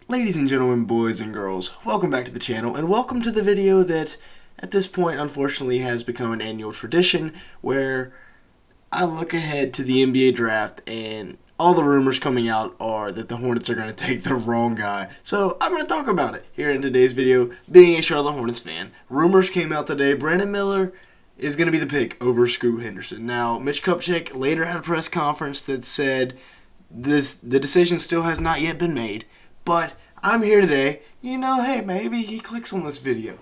Ladies and gentlemen, boys and girls, welcome back to the channel, and welcome to the video that, at this point, unfortunately has become an annual tradition, where I look ahead to the NBA draft, and all the rumors coming out are that the Hornets are going to take the wrong guy. So, I'm going to talk about it here in today's video. Being a Charlotte Hornets fan, rumors came out today, Brandon Miller is going to be the pick over Scoot Henderson. Now, Mitch Kupchak later had a press conference that said the decision still has not yet been made, but I'm here today, hey, maybe he clicks on this video.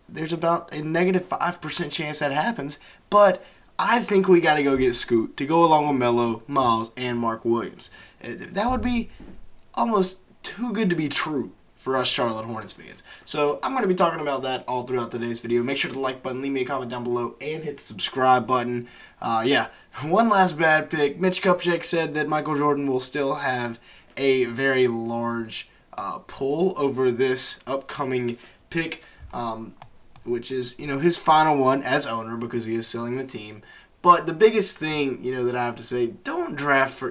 There's about a negative 5% chance that happens, but I think we got to go get Scoot to go along with Melo, Miles, and Mark Williams. That would be almost too good to be true for us Charlotte Hornets fans. So I'm going to be talking about that all throughout today's video. Make sure to like button, leave me a comment down below, and hit the subscribe button. One last bad pick. Mitch Kupchak said that Michael Jordan will still have a very large pull over this upcoming pick, which is, his final one as owner because he is selling the team. But the biggest thing, that I have to say,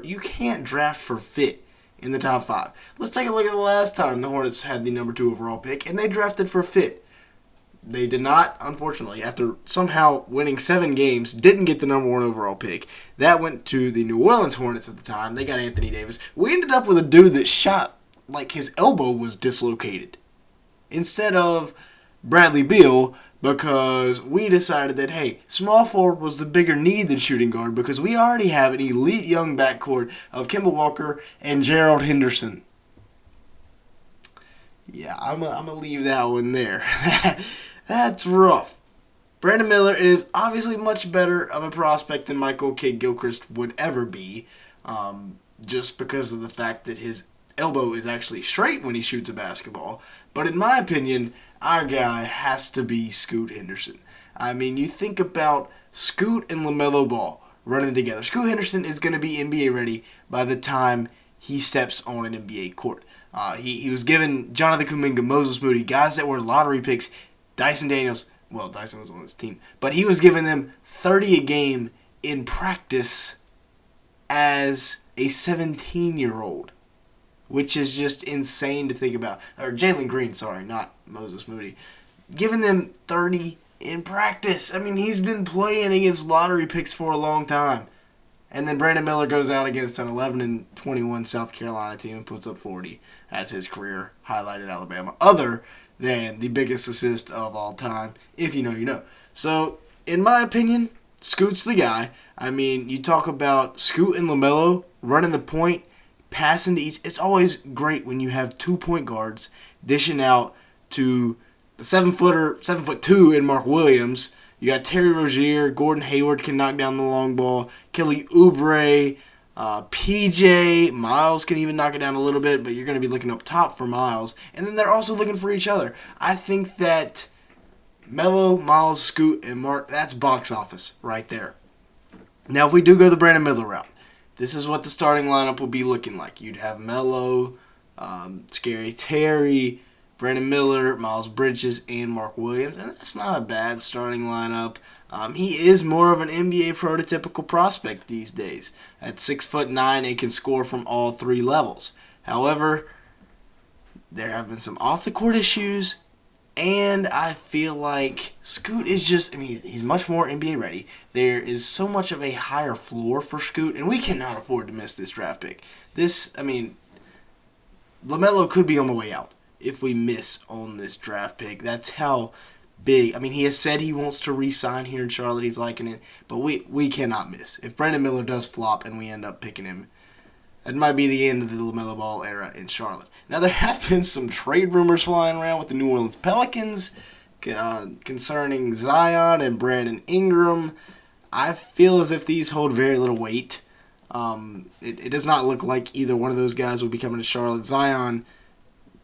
you can't draft for fit in the top 5. Let's take a look at the last time the Hornets had the number 2 overall pick, and they drafted for fit. They did not, unfortunately, after somehow winning 7 games, didn't get the number 1 overall pick. That went to the New Orleans Hornets at the time. They got Anthony Davis. We ended up with a dude that shot like his elbow was dislocated instead of Bradley Beal, because we decided that, hey, small forward was the bigger need than shooting guard because we already have an elite young backcourt of Kemba Walker and Gerald Henderson. Yeah, I'm going to leave that one there. That's rough. Brandon Miller is obviously much better of a prospect than Michael Kidd-Gilchrist would ever be, just because of the fact that his elbow is actually straight when he shoots a basketball. But in my opinion, our guy has to be Scoot Henderson. I mean, you think about Scoot and LaMelo Ball running together. Scoot Henderson is going to be NBA ready by the time he steps on an NBA court. He was given Jonathan Kuminga, Moses Moody, guys that were lottery picks, Dyson Daniels. Well, Dyson was on his team. But he was giving them 30 a game in practice as a 17-year-old. Which is just insane to think about. Or Jalen Green, sorry, not Moses Moody. Giving them 30 in practice. I mean, he's been playing against lottery picks for a long time. And then Brandon Miller goes out against an 11-21 South Carolina team and puts up 40. That's his career highlight at Alabama. Other than the biggest assist of all time. If you know, you know. So, in my opinion, Scoot's the guy. I mean, you talk about Scoot and LaMelo running the point, passing to each. It's always great when you have 2 point guards dishing out to the 7'2" in Mark Williams. You got Terry Rozier, Gordon Hayward can knock down the long ball, Kelly Oubre, PJ, Miles can even knock it down a little bit, but you're going to be looking up top for Miles. And then they're also looking for each other. I think that Melo, Miles, Scoot, and Mark, that's box office right there. Now, if we do go the Brandon Miller route, this is what the starting lineup will be looking like. You'd have Melo, Scary Terry, Brandon Miller, Miles Bridges, and Mark Williams. And that's not a bad starting lineup. He is more of an NBA prototypical prospect these days. At 6'9", and can score from all 3 levels. However, there have been some off-the-court issues, and I feel like Scoot is he's much more NBA ready. There is so much of a higher floor for Scoot, and we cannot afford to miss this draft pick. LaMelo could be on the way out if we miss on this draft pick. That's how big. He has said he wants to re-sign here in Charlotte. He's liking it, but we cannot miss. If Brandon Miller does flop and we end up picking him, that might be the end of the LaMelo Ball era in Charlotte. Now, there have been some trade rumors flying around with the New Orleans Pelicans concerning Zion and Brandon Ingram. I feel as if these hold very little weight. It does not look like either one of those guys will be coming to Charlotte. Zion,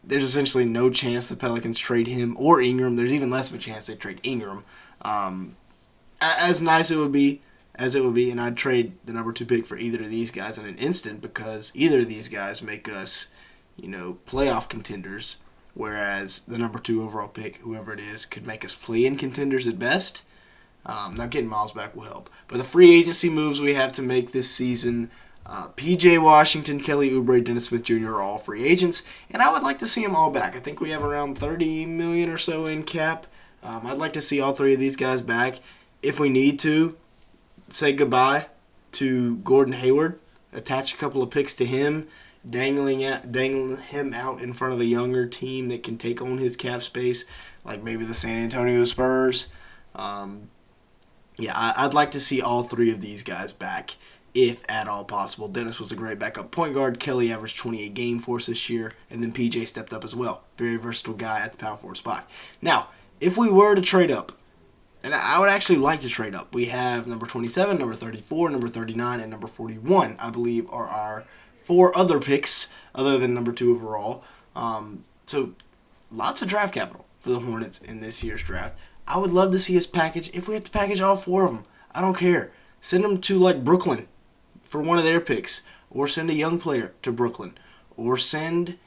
there's essentially no chance the Pelicans trade him or Ingram. There's even less of a chance they trade Ingram. As nice as it would be, and I'd trade the number 2 pick for either of these guys in an instant because either of these guys make us, playoff contenders, whereas the number 2 overall pick, whoever it is, could make us play-in contenders at best. Now, getting Miles back will help. But the free agency moves we have to make this season, P.J. Washington, Kelly Oubre, Dennis Smith Jr. are all free agents, and I would like to see them all back. I think we have around $30 million or so in cap. I'd like to see all three of these guys back. If we need to, say goodbye to Gordon Hayward, attach a couple of picks to him, dangling him out in front of a younger team that can take on his cap space, like maybe the San Antonio Spurs. I'd like to see all three of these guys back, if at all possible. Dennis was a great backup point guard. Kelly averaged 28 game for us this year, and then PJ stepped up as well. Very versatile guy at the power forward spot. Now, if we were to trade up, and I would actually like to trade up, we have number 27, number 34, number 39, and number 41, I believe, are our 4 other picks, other than number 2 overall. So, lots of draft capital for the Hornets in this year's draft. I would love to see us package, if we have to package all 4 of them, I don't care. Send them to, like, Brooklyn for one of their picks, or send a young player to Brooklyn, or send,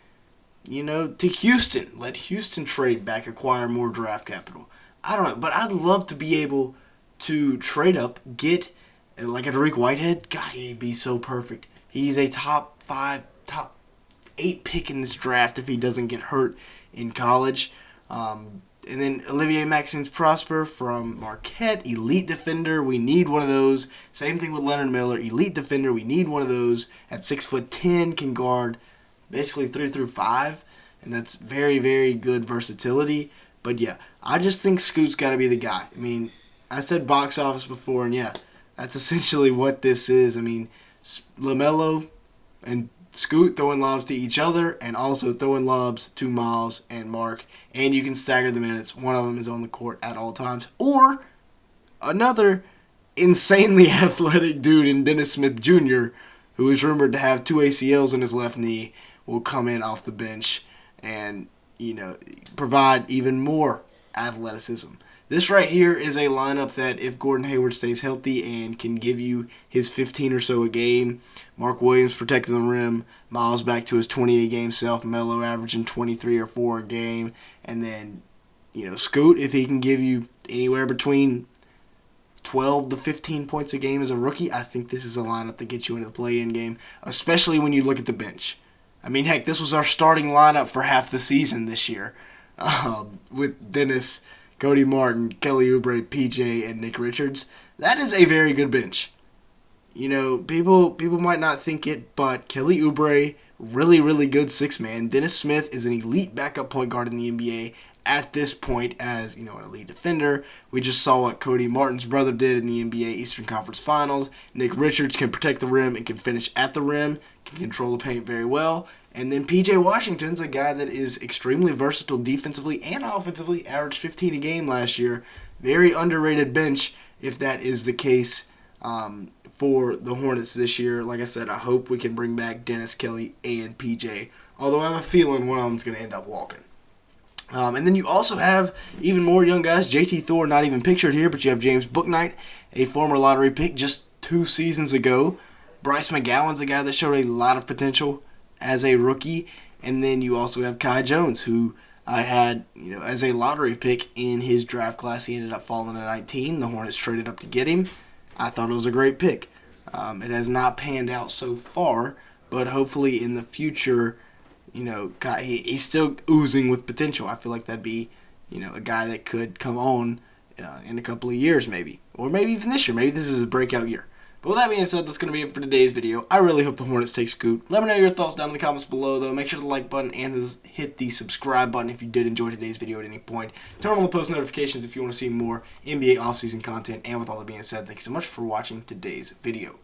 to Houston. Let Houston trade back, acquire more draft capital. I don't know, but I'd love to be able to trade up, get like a Derek Whitehead. God, he'd be so perfect. He's a top 5, top 8 pick in this draft if he doesn't get hurt in college. And then Olivier Maxence Prosper from Marquette, elite defender. We need one of those. Same thing with Leonard Miller, elite defender. We need one of those. At 6'10", can guard basically 3 through 5, and that's very, very good versatility. But yeah, I just think Scoot's got to be the guy. I mean, I said box office before, and yeah, that's essentially what this is. I mean, LaMelo and Scoot throwing lobs to each other, and also throwing lobs to Miles and Mark, and you can stagger the minutes. One of them is on the court at all times. Or another insanely athletic dude in Dennis Smith Jr., who is rumored to have 2 ACLs in his left knee, will come in off the bench and, provide even more athleticism. This right here is a lineup that, if Gordon Hayward stays healthy and can give you his 15 or so a game, Mark Williams protecting the rim, Miles back to his 28-game self, Melo averaging 23 or 4 a game, and then, Scoot, if he can give you anywhere between 12 to 15 points a game as a rookie, I think this is a lineup that gets you into the play-in game, especially when you look at the bench. I mean, heck, this was our starting lineup for half the season this year, with Dennis, Cody Martin, Kelly Oubre, PJ, and Nick Richards. That is a very good bench. People might not think it, but Kelly Oubre, really, really good 6-man. Dennis Smith is an elite backup point guard in the NBA at this point as, an elite defender. We just saw what Cody Martin's brother did in the NBA Eastern Conference Finals. Nick Richards can protect the rim and can finish at the rim, can control the paint very well. And then P.J. Washington's a guy that is extremely versatile defensively and offensively, averaged 15 a game last year. Very underrated bench, if that is the case for the Hornets this year. Like I said, I hope we can bring back Dennis, Kelly, and P.J., although I have a feeling one of them's going to end up walking. And then you also have even more young guys. J.T. Thor, not even pictured here, but you have James Bouknight, a former lottery pick just 2 seasons ago. Bryce McGowan's a guy that showed a lot of potential as a rookie. And then you also have Kai Jones, who I had, as a lottery pick in his draft class. He ended up falling at 19. The Hornets traded up to get him. I thought it was a great pick. It has not panned out so far, but hopefully in the future, he's still oozing with potential. I feel like that'd be, a guy that could come on in a couple of years maybe. Or maybe even this year. Maybe this is a breakout year. But with that being said, that's going to be it for today's video. I really hope the Hornets take Scoot. Let me know your thoughts down in the comments below, though. Make sure to like button and hit the subscribe button if you did enjoy today's video at any point. Turn on the post notifications if you want to see more NBA offseason content. And with all that being said, thank you so much for watching today's video.